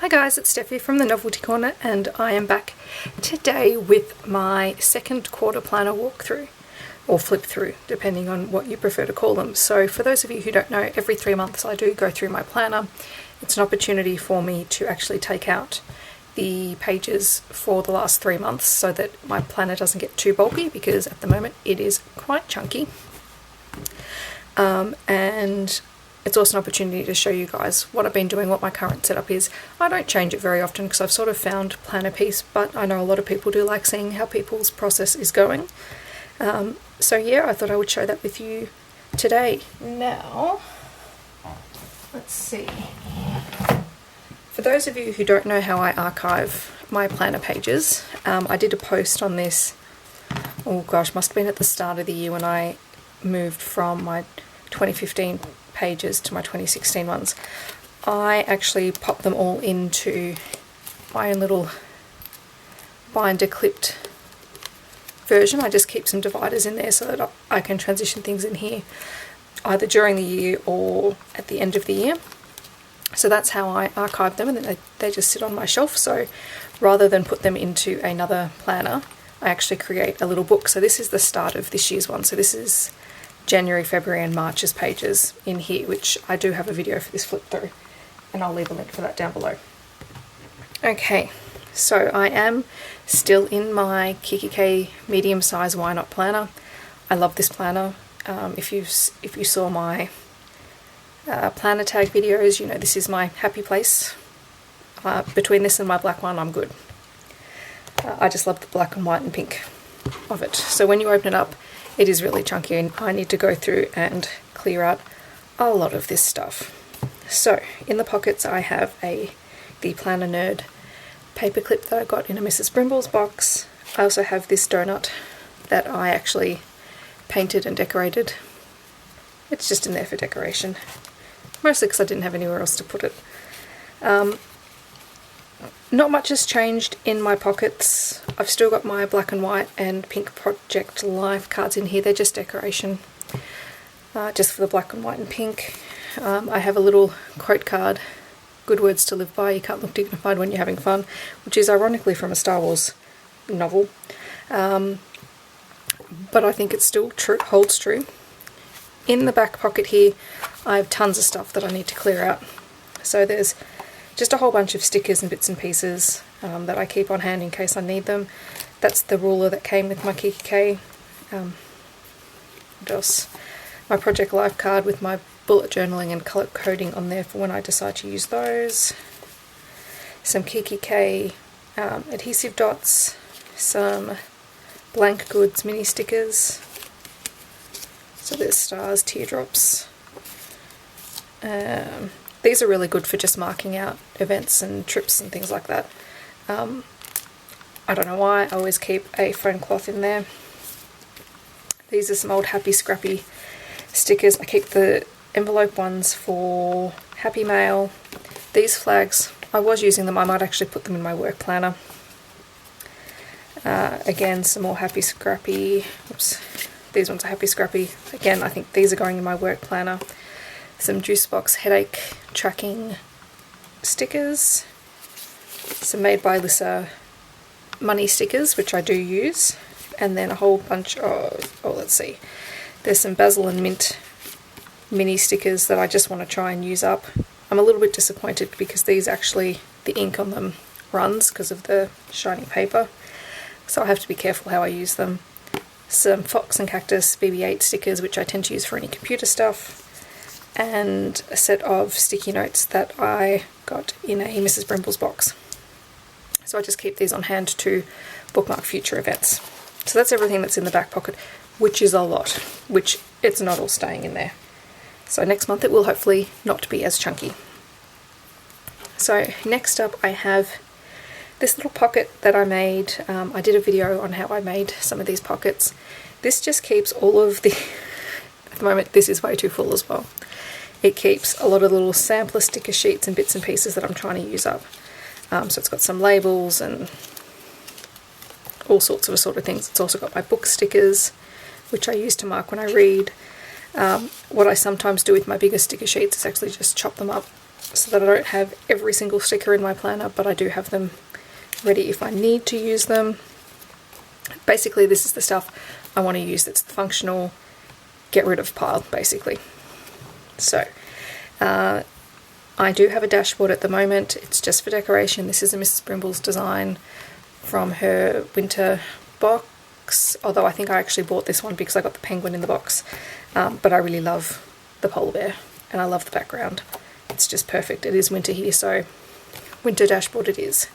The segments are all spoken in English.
Hi guys, it's Steffi from the Novelty Corner, and I am back today with my second quarter planner walkthrough, or flip through, depending on what you prefer to call them. So for those of you who don't know, every 3 months I do go through my planner. It's an opportunity for me to actually take out the pages for the last 3 months so that my planner doesn't get too bulky, because at the moment it is quite chunky. And it's also an opportunity to show you guys what I've been doing, what my current setup is. I don't change it very often because I've sort of found planner peace, but I know a lot of people do like seeing how people's process is going. So yeah, I thought I would share that with you today. Now, let's see. For those of you who don't know how I archive my planner pages, I did a post on this, oh gosh, must have been at the start of the year when I moved from my 2015 pages to my 2016 ones. I actually popped them all into my own little binder clipped version. I just keep some dividers in there so that I can transition things in here either during the year or at the end of the year. So that's how I archive them, and then they just sit on my shelf. So rather than put them into another planner, I actually create a little book. So this is the start of this year's one. So this is January, February and March's pages in here, which I do have a video for this flip through, and I'll leave a link for that down below. Okay, so I am still in my Kikki.K medium size Why Not planner. I love this planner. If you saw my planner tag videos, you know this is my happy place. Between this and my black one, I'm good. I just love the black and white and pink of it. So when you open it up, it is really chunky, and I need to go through and clear out a lot of this stuff. So in the pockets I have the Planner Nerd paperclip that I got in a Mrs. Brimble's box. I also have this donut that I actually painted and decorated. It's just in there for decoration, mostly because I didn't have anywhere else to put it. Not much has changed in my pockets. I've still got my black and white and pink Project Life cards in here. They're just decoration, just for the black and white and pink. I have a little quote card, "Good words to live by, you can't look dignified when you're having fun," which is ironically from a Star Wars novel. But I think it still holds true. In the back pocket here, I have tons of stuff that I need to clear out. So there's just a whole bunch of stickers and bits and pieces that I keep on hand in case I need them. That's the ruler that came with my Kikki.K. What else? My Project Life card with my bullet journaling and colour coding on there for when I decide to use those. Some Kikki.K adhesive dots. Some Blank Goods mini stickers. So there's stars, teardrops. These are really good for just marking out events and trips and things like that. I don't know why, I always keep a phone cloth in there. These are some old Happy Scrappy stickers. I keep the envelope ones for Happy Mail. These flags, I was using them. I might actually put them in my work planner. Again, some more Happy Scrappy. Oops, these ones are Happy Scrappy. Again, I think these are going in my work planner. Some Juice Box headache tracking stickers, some Made by Lissa money stickers, which I do use, and then a whole bunch of, let's see, there's some Basil and Mint mini stickers that I just want to try and use up. I'm a little bit disappointed because these actually, the ink on them runs because of the shiny paper, so I have to be careful how I use them. Some Fox and Cactus BB-8 stickers, which I tend to use for any computer stuff, and a set of sticky notes that I got in a Mrs. Brimble's box. So I just keep these on hand to bookmark future events. So that's everything that's in the back pocket, which is a lot, which it's not all staying in there. So next month it will hopefully not be as chunky. So next up I have this little pocket that I made. I did a video on how I made some of these pockets. This just keeps all of the, at the moment this is way too full as well. It keeps a lot of little sampler sticker sheets and bits and pieces that I'm trying to use up. So it's got some labels and all sorts of assorted things. It's also got my book stickers, which I use to mark when I read. What I sometimes do with my bigger sticker sheets is actually just chop them up so that I don't have every single sticker in my planner, but I do have them ready if I need to use them. Basically, this is the stuff I want to use that's functional, get rid of pile, basically. So, I do have a dashboard at the moment. It's just for decoration. This is a Mrs. Brimble's design from her winter box, although I think I actually bought this one because I got the penguin in the box. But I really love the polar bear, and I love the background. It's just perfect. It is winter here, so winter dashboard it is.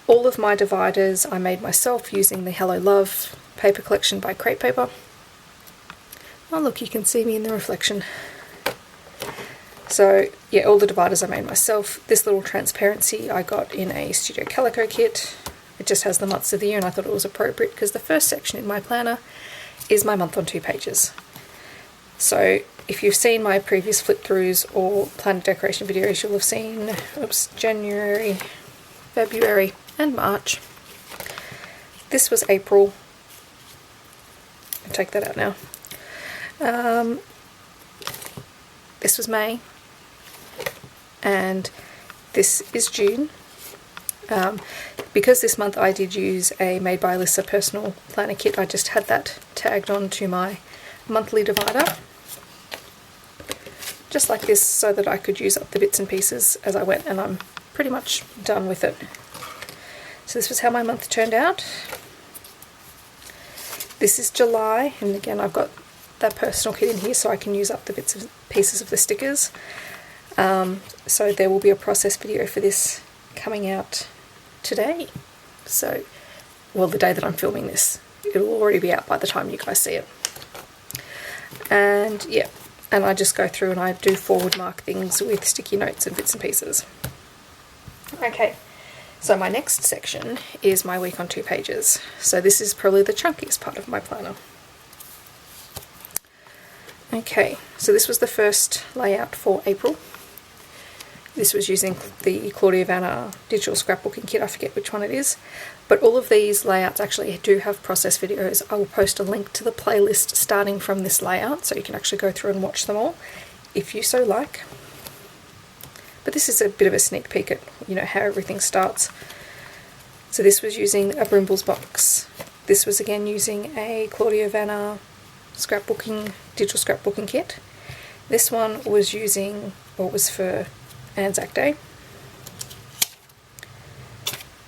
All of my dividers I made myself using the Hello Love paper collection by Crepe Paper. Oh look, you can see me in the reflection. So yeah, all the dividers I made myself. This little transparency I got in a Studio Calico kit. It just has the months of the year, and I thought it was appropriate because the first section in my planner is my month on 2 pages. So if you've seen my previous flip-throughs or planner decoration videos, you'll have seen, January, February and March. This was April. I'll take that out now. This was May. And this is June. Because this month I did use a Made by Alyssa personal planner kit, I just had that tagged on to my monthly divider. Just like this, so that I could use up the bits and pieces as I went, and I'm pretty much done with it. So this was how my month turned out. This is July, and again I've got that personal kit in here so I can use up the bits and pieces of the stickers. So there will be a process video for this coming out today. So, well, the day that I'm filming this. It'll already be out by the time you guys see it. And yeah, and I just go through and I do forward mark things with sticky notes and bits and pieces. Okay, so my next section is my week on 2 pages. So this is probably the chunkiest part of my planner. Okay, so this was the first layout for April. This was using the Claudia Vanna digital scrapbooking kit, I forget which one it is. But all of these layouts actually do have process videos. I will post a link to the playlist starting from this layout, so you can actually go through and watch them all, if you so like. But this is a bit of a sneak peek at, how everything starts. So this was using a Brimble's box. This was again using a Claudia Vanna digital scrapbooking kit. This one was using, or was for Anzac Day.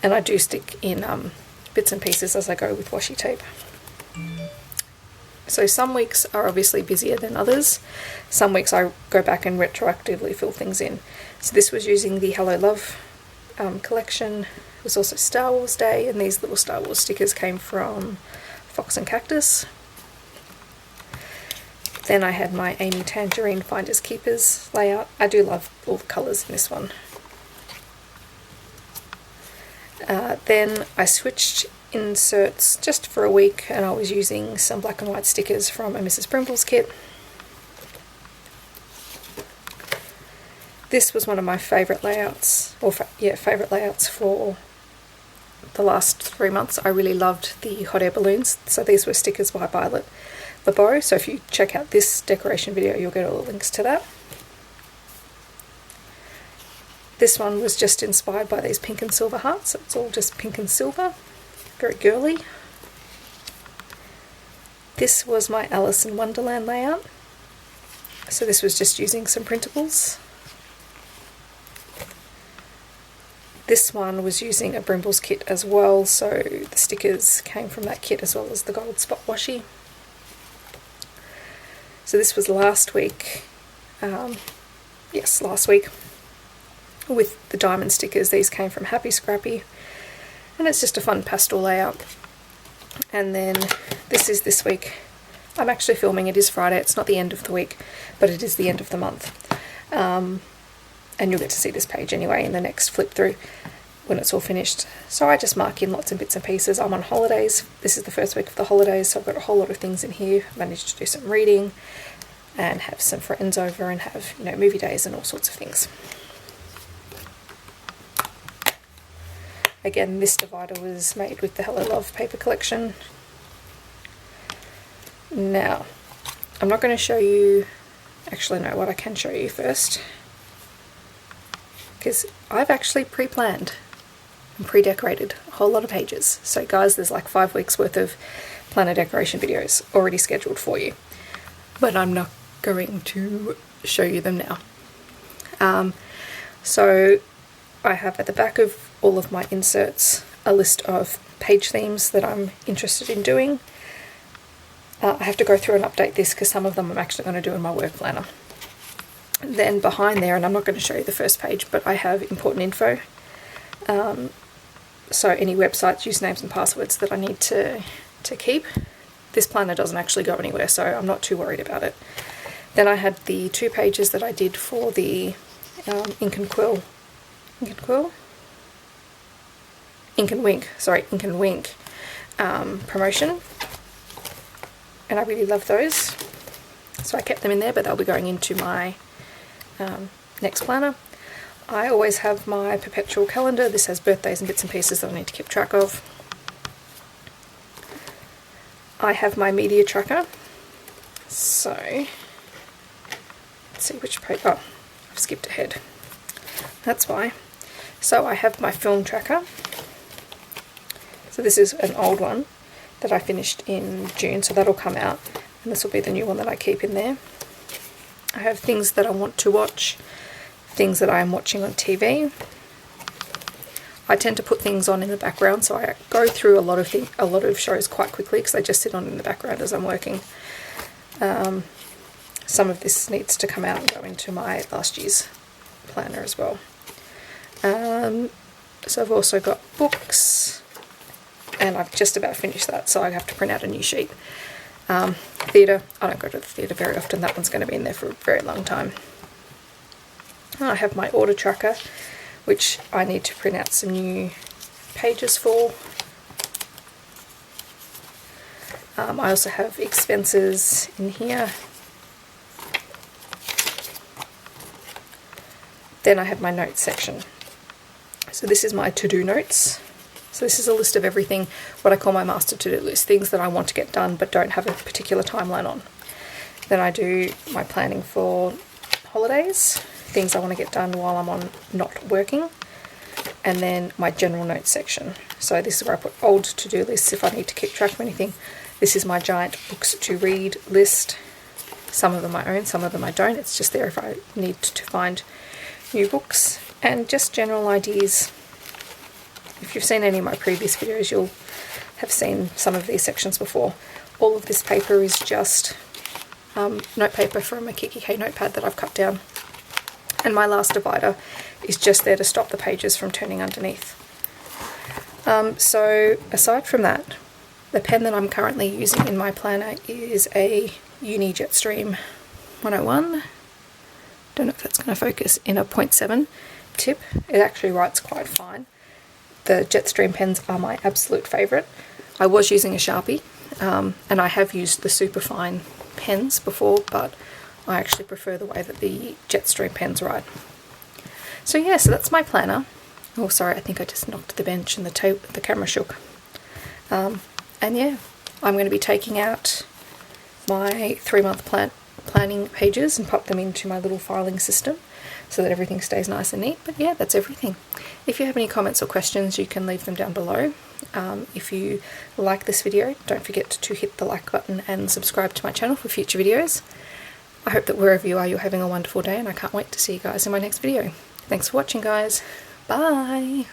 And I do stick in bits and pieces as I go with washi tape. So some weeks are obviously busier than others. Some weeks I go back and retroactively fill things in. So this was using the Hello Love collection. It was also Star Wars Day, and these little Star Wars stickers came from Fox and Cactus. Then I had my Amy Tangerine Finders Keepers layout. I do love all the colours in this one. Then I switched inserts just for a week, and I was using some black and white stickers from a Mrs. Brimble's kit. This was one of my favourite layouts, favourite layouts for the last 3 months. I really loved the hot air balloons. So these were stickers by Violet LeBeau. So if you check out this decoration video, you'll get all the links to that. This one was just inspired by these pink and silver hearts. So it's all just pink and silver. Very girly. This was my Alice in Wonderland layout. So this was just using some printables. This one was using a Brimble's kit as well, so the stickers came from that kit as well as the gold spot washi. So this was last week, last week, with the diamond stickers. These came from Happy Scrappy, and it's just a fun pastel layout. And then this is this week. I'm actually filming, it is Friday, it's not the end of the week, but it is the end of the month. And you'll get to see this page anyway in the next flip through when it's all finished. So I just mark in lots of bits and pieces. I'm on holidays. This is the first week of the holidays, so I've got a whole lot of things in here. I managed to do some reading and have some friends over and have, movie days and all sorts of things. Again, this divider was made with the Hello Love paper collection. Now, I'm not going to show you, actually no, what I can show you first because I've actually pre-planned and pre-decorated a whole lot of pages. So guys, there's like 5 weeks worth of planner decoration videos already scheduled for you, but I'm not going to show you them now. So I have at the back of all of my inserts a list of page themes that I'm interested in doing. I have to go through and update this because some of them I'm actually going to do in my work planner. Then behind there, and I'm not going to show you the first page, but I have important info. So any websites, usernames and passwords that I need to keep. This planner doesn't actually go anywhere, so I'm not too worried about it. Then I had the 2 pages that I did for the Ink and Wink promotion, and I really love those, so I kept them in there, but they'll be going into my next planner. I always have my perpetual calendar. This has birthdays and bits and pieces that I need to keep track of. I have my media tracker, so let's see which page. Oh, I've skipped ahead, that's why. So I have my film tracker. So this is an old one that I finished in June, so that'll come out, and this will be the new one that I keep in there. I have things that I want to watch, things that I am watching on TV. I tend to put things on in the background, so I go through a lot of shows quite quickly because they just sit on in the background as I'm working. Some of this needs to come out and go into my last year's planner as well. So I've also got books, and I've just about finished that, so I have to print out a new sheet. Theatre, I don't go to the theatre very often, that one's going to be in there for a very long time. I have my order tracker, which I need to print out some new pages for. I also have expenses in here. Then I have my notes section. So this is my to-do notes. So this is a list of everything, what I call my master to-do list, things that I want to get done but don't have a particular timeline on. Then I do my planning for holidays, things I want to get done while I'm not working, and then my general notes section. So this is where I put old to-do lists if I need to keep track of anything. This is my giant books to read list. Some of them I own, some of them I don't. It's just there if I need to find new books, and just general ideas. If you've seen any of my previous videos, you'll have seen some of these sections before. All of this paper is just notepaper from a Kikki.K notepad that I've cut down. And my last divider is just there to stop the pages from turning underneath. So aside from that, the pen that I'm currently using in my planner is a Uni Jetstream 101. Don't know if that's going to focus, in a 0.7 tip. It actually writes quite fine. The Jetstream pens are my absolute favourite. I was using a Sharpie, and I have used the Superfine pens before, but I actually prefer the way that the Jetstream pens write. So yeah, so that's my planner. Oh, sorry, I think I just knocked the bench and the camera shook. And yeah, I'm going to be taking out my 3-month planning pages and pop them into my little filing system so that everything stays nice and neat. But yeah, that's everything. If you have any comments or questions, you can leave them down below. If you like this video, don't forget to hit the like button and subscribe to my channel for future videos. I hope that wherever you are, you're having a wonderful day, and I can't wait to see you guys in my next video. Thanks for watching, guys. Bye!